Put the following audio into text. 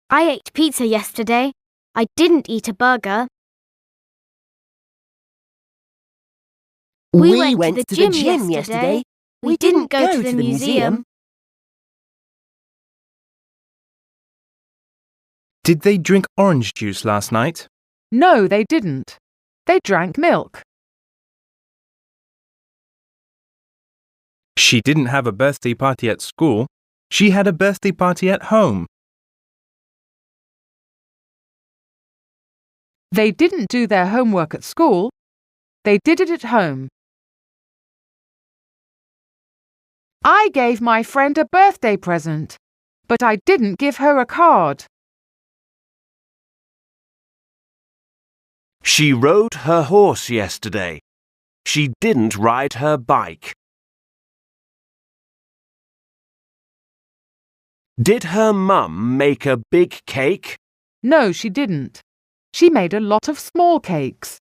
I ate pizza yesterday. I didn't eat a burger. We went to the gym yesterday. We didn't go to the museum. Did they drink orange juice last night? No, they didn't. They drank milk. She didn't have a birthday party at school. She had a birthday party at home. They didn't do their homework at school. They did it at home. I gave my friend a birthday present, but I didn't give her a card. She rode her horse yesterday. She didn't ride her bike. Did her mum make a big cake? No, she didn't. She made a lot of small cakes.